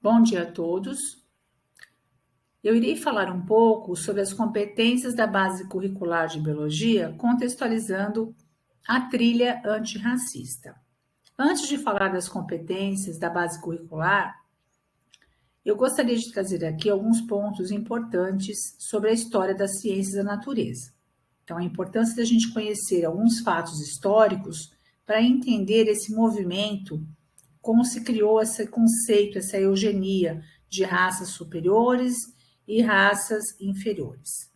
Bom dia a todos. Eu irei falar um pouco sobre as competências da base curricular de biologia, contextualizando a trilha antirracista. Antes de falar das competências da base curricular, eu gostaria de trazer aqui alguns pontos importantes sobre a história das ciências da natureza. Então, a importância da gente conhecer alguns fatos históricos para entender esse movimento, como se criou esse conceito, essa eugenia de raças superiores e raças inferiores.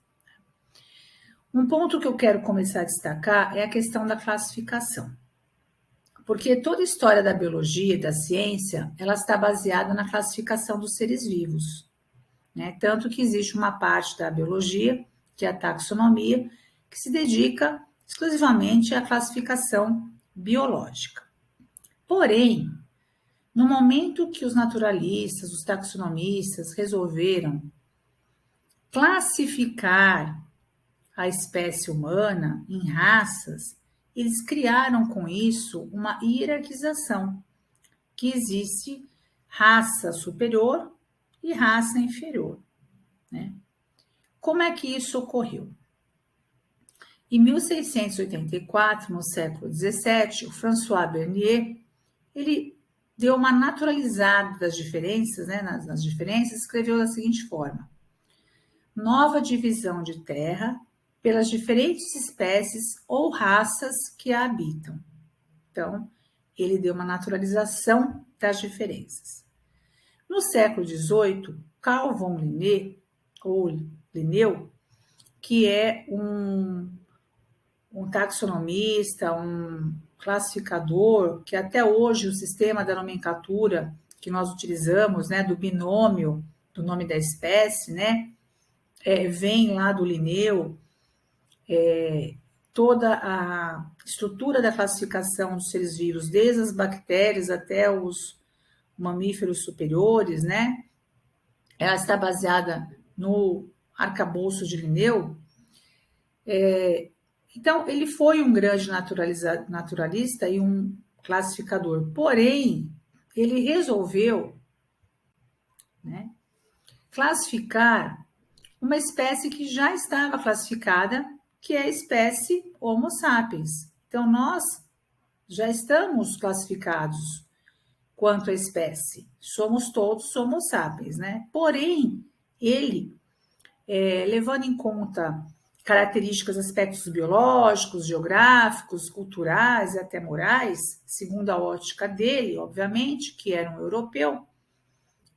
Um ponto que eu quero começar a destacar é a questão da classificação. Porque toda a história da biologia e da ciência, ela está baseada na classificação dos seres vivos, né? Tanto que existe uma parte da biologia, que é a taxonomia, que se dedica exclusivamente à classificação biológica. Porém, no momento que os naturalistas, os taxonomistas resolveram classificar a espécie humana em raças, eles criaram com isso uma hierarquização, que existe raça superior e raça inferior, né? Como é que isso ocorreu? Em 1684, no século XVII, o François Bernier, ele deu uma naturalizada das diferenças, né, nas diferenças, escreveu da seguinte forma: nova divisão de terra pelas diferentes espécies ou raças que a habitam. Então, ele deu uma naturalização das diferenças. No século XVIII, Carl von Linné, ou Linneu, que é um taxonomista, um classificador, que até hoje o sistema da nomenclatura que nós utilizamos, né, do binômio, do nome da espécie, né, vem lá do Linneu, toda a estrutura da classificação dos seres vivos, desde as bactérias até os mamíferos superiores, né, ela está baseada no arcabouço de Linneu. Então, ele foi um grande naturalista e um classificador, porém, ele resolveu, né, classificar uma espécie que já estava classificada, que é a espécie Homo sapiens. Então, nós já estamos classificados quanto à espécie. Somos todos Homo sapiens, né? Porém, ele, levando em conta características, aspectos biológicos, geográficos, culturais e até morais, segundo a ótica dele, obviamente, que era um europeu,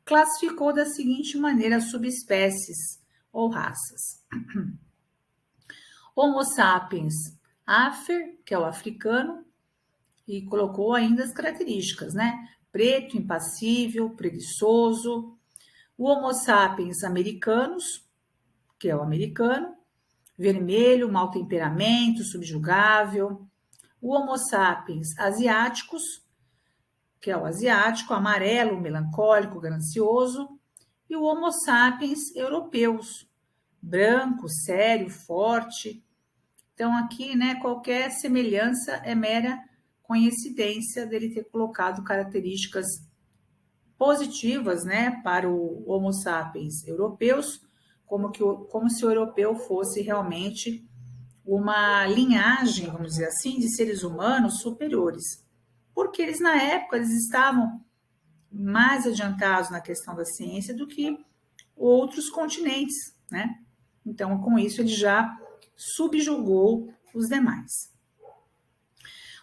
classificou da seguinte maneira as subespécies ou raças. Homo sapiens afer, que é o africano, e colocou ainda as características, né? Preto, impassível, preguiçoso. O Homo sapiens americanos, que é o americano, vermelho, mau temperamento, subjugável. O Homo sapiens asiáticos, que é o asiático, amarelo, melancólico, ganancioso. E o Homo sapiens europeus, branco, sério, forte. Então, aqui, né, qualquer semelhança é mera coincidência dele ter colocado características positivas, né, para o Homo sapiens europeus, como se o europeu fosse realmente uma linhagem, vamos dizer assim, de seres humanos superiores. Porque eles, na época, eles estavam mais adiantados na questão da ciência do que outros continentes, né? Então, com isso, ele já subjugou os demais.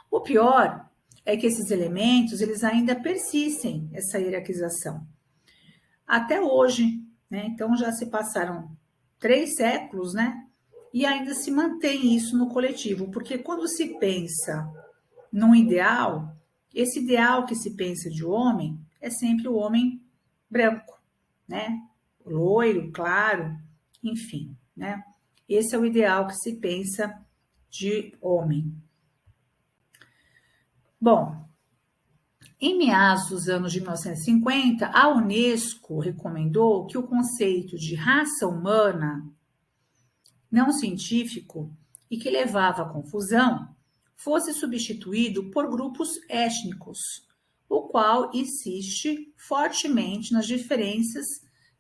O pior é que esses elementos, eles ainda persistem, essa hierarquização. Até hoje, né? Então, já se passaram 3 séculos, né? E ainda se mantém isso no coletivo, porque quando se pensa num ideal, esse ideal que se pensa de homem é sempre o homem branco, né? Loiro, claro, enfim, né? Esse é o ideal que se pensa de homem. Bom, em meados dos anos de 1950, a Unesco recomendou que o conceito de raça humana não científico e que levava à confusão fosse substituído por grupos étnicos, o qual insiste fortemente nas diferenças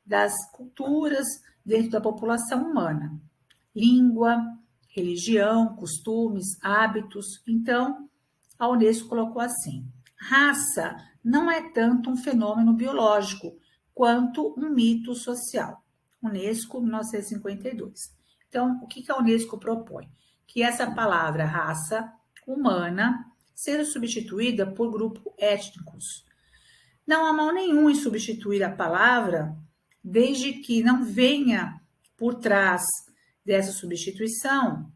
das culturas dentro da população humana. Língua, religião, costumes, hábitos. Então, a Unesco colocou assim: raça não é tanto um fenômeno biológico quanto um mito social. Unesco, 1952. Então, o que a Unesco propõe? Que essa palavra raça humana seja substituída por grupos étnicos. Não há mal nenhum em substituir a palavra, desde que não venha por trás dessa substituição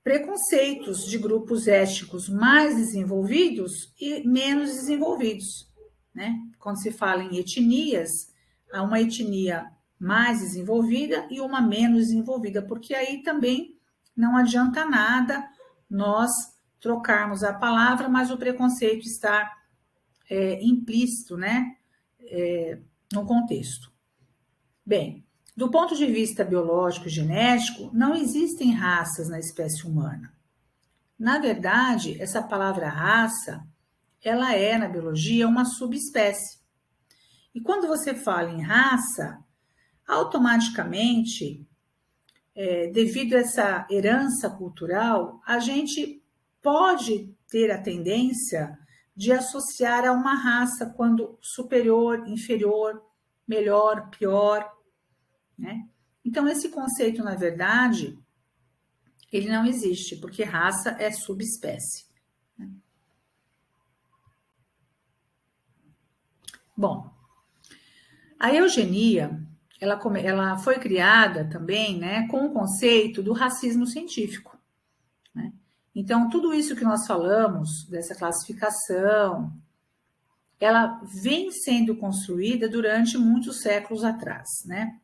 preconceitos de grupos étnicos mais desenvolvidos e menos desenvolvidos, né? Quando se fala em etnias, há uma etnia mais desenvolvida e uma menos desenvolvida, porque aí também não adianta nada nós trocarmos a palavra, mas o preconceito está implícito, né? No contexto. Bem, do ponto de vista biológico e genético, não existem raças na espécie humana. Na verdade, essa palavra raça, ela é, na biologia, uma subespécie. E quando você fala em raça, automaticamente, devido a essa herança cultural, a gente pode ter a tendência de associar a uma raça quando superior, inferior, melhor, pior, né? Então, esse conceito, na verdade, ele não existe, porque raça é subespécie. Bom, a eugenia, ela foi criada também, né, com o conceito do racismo científico, né? Então, tudo isso que nós falamos, dessa classificação, ela vem sendo construída durante muitos séculos atrás, né?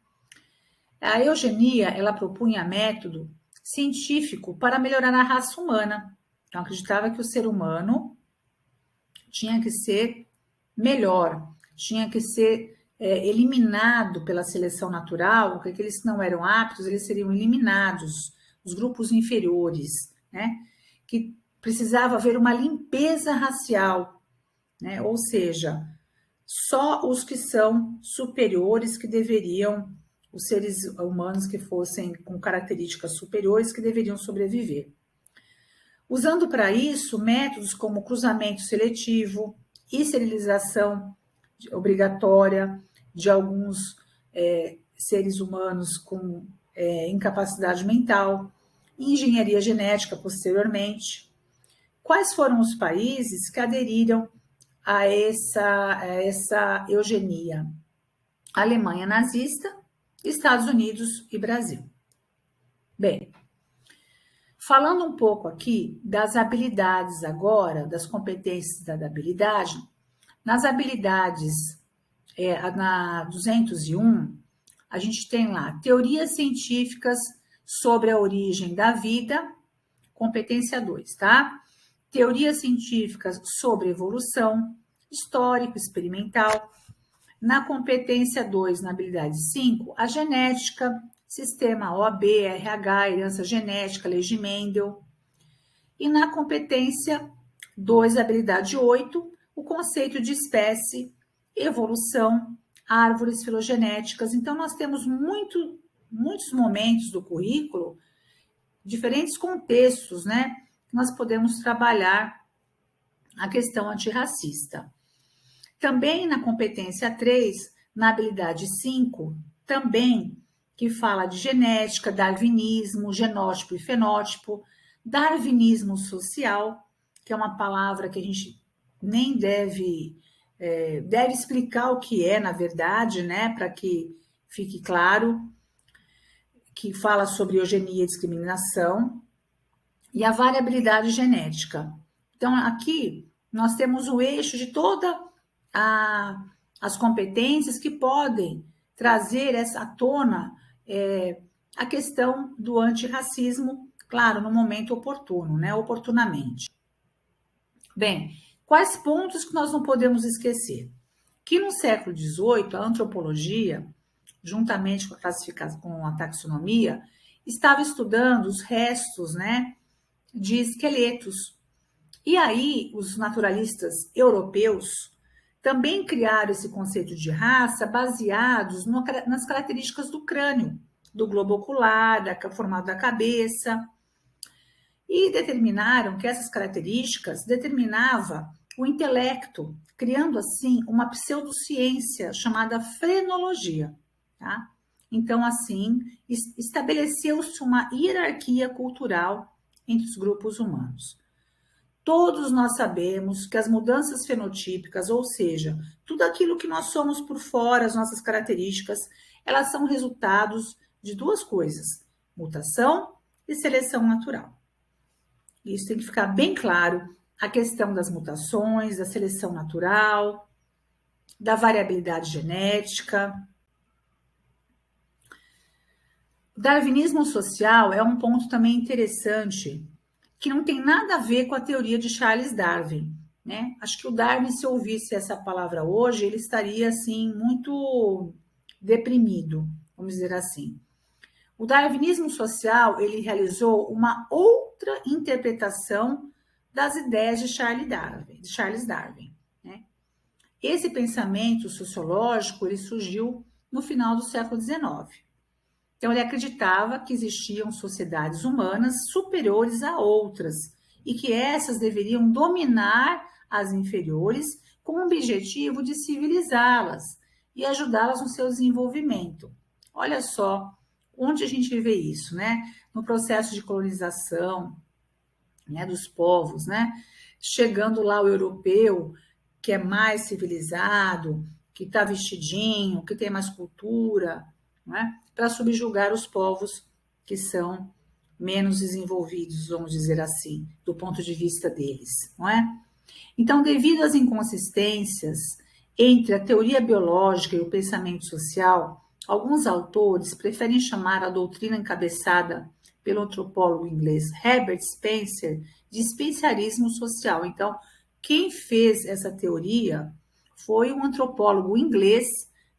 A eugenia, ela propunha método científico para melhorar a raça humana. Então, acreditava que o ser humano tinha que ser melhor, tinha que ser eliminado pela seleção natural, porque aqueles que não eram aptos, eles seriam eliminados, os grupos inferiores, né? Que precisava haver uma limpeza racial, né? Ou seja, só os que são superiores que deveriam, os seres humanos que fossem com características superiores que deveriam sobreviver. Usando para isso métodos como cruzamento seletivo, esterilização obrigatória de alguns seres humanos com incapacidade mental, engenharia genética posteriormente. Quais foram os países que aderiram a essa eugenia? Alemanha nazista, Estados Unidos e Brasil. Bem, falando um pouco aqui das habilidades agora, das competências da habilidade, nas habilidades, na 201, a gente tem lá teorias científicas sobre a origem da vida, competência 2, tá? Teorias científicas sobre evolução, histórico, experimental. Na competência 2, na habilidade 5, a genética, sistema OAB, RH, herança genética, lei de Mendel. E na competência 2, habilidade 8, o conceito de espécie, evolução, árvores filogenéticas. Então, nós temos muitos momentos do currículo, diferentes contextos, né? Que nós podemos trabalhar a questão antirracista. Também na competência 3, na habilidade 5, também que fala de genética, darwinismo, genótipo e fenótipo, darwinismo social, que é uma palavra que a gente nem deve explicar o que é, na verdade, né, para que fique claro, que fala sobre eugenia e discriminação, e a variabilidade genética. Então, aqui nós temos o eixo de toda as competências que podem trazer essa à tona a questão do antirracismo, claro, no momento oportuno, né? Oportunamente. Bem, quais pontos que nós não podemos esquecer? Que no século XVIII, a antropologia, juntamente com a classificação, com a taxonomia, estava estudando os restos, né, de esqueletos. E aí, os naturalistas europeus também criaram esse conceito de raça baseados nas características do crânio, do globo ocular, do formato da cabeça, e determinaram que essas características determinavam o intelecto, criando assim uma pseudociência chamada frenologia, tá? Então, assim, estabeleceu-se uma hierarquia cultural entre os grupos humanos. Todos nós sabemos que as mudanças fenotípicas, ou seja, tudo aquilo que nós somos por fora, as nossas características, elas são resultados de duas coisas: mutação e seleção natural. Isso tem que ficar bem claro, a questão das mutações, da seleção natural, da variabilidade genética. O darwinismo social é um ponto também interessante, que não tem nada a ver com a teoria de Charles Darwin, né? Acho que o Darwin, se ouvisse essa palavra hoje, ele estaria, assim, muito deprimido, vamos dizer assim. O darwinismo social, ele realizou uma outra interpretação das ideias de Charles Darwin, né? Esse pensamento sociológico, ele surgiu no final do século XIX. Então, ele acreditava que existiam sociedades humanas superiores a outras e que essas deveriam dominar as inferiores com o objetivo de civilizá-las e ajudá-las no seu desenvolvimento. Olha só onde a gente vê isso, né? No processo de colonização, né, dos povos, né? Chegando lá o europeu, que é mais civilizado, que está vestidinho, que tem mais cultura, né, para subjugar os povos que são menos desenvolvidos, vamos dizer assim, do ponto de vista deles, não é? Então, devido às inconsistências entre a teoria biológica e o pensamento social, alguns autores preferem chamar a doutrina encabeçada pelo antropólogo inglês Herbert Spencer de especiarismo social. Então, quem fez essa teoria foi um antropólogo inglês,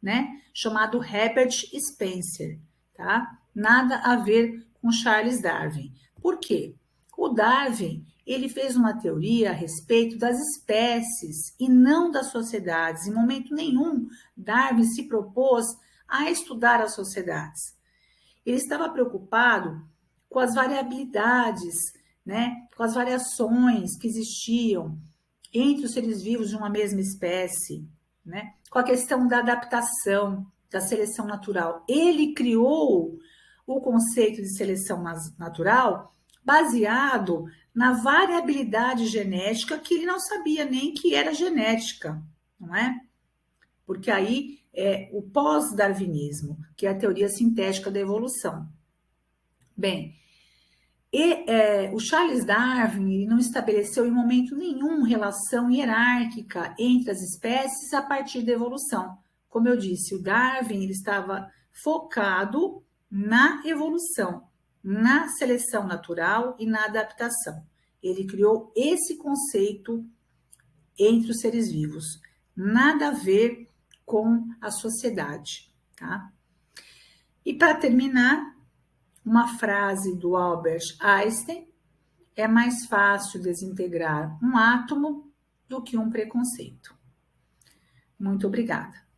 né, chamado Herbert Spencer, tá? Nada a ver com Charles Darwin. Por quê? O Darwin, ele fez uma teoria a respeito das espécies e não das sociedades. Em momento nenhum, Darwin se propôs a estudar as sociedades. Ele estava preocupado com as variabilidades, né, com as variações que existiam entre os seres vivos de uma mesma espécie, né, com a questão da adaptação, da seleção natural. Ele criou o conceito de seleção natural baseado na variabilidade genética que ele não sabia nem que era genética, não é? Porque aí é o pós-darwinismo, que é a teoria sintética da evolução. Bem, o Charles Darwin não estabeleceu em momento nenhum relação hierárquica entre as espécies a partir da evolução. Como eu disse, o Darwin ele estava focado na evolução, na seleção natural e na adaptação. Ele criou esse conceito entre os seres vivos. Nada a ver com a sociedade, tá? E para terminar, uma frase do Albert Einstein: é mais fácil desintegrar um átomo do que um preconceito. Muito obrigada.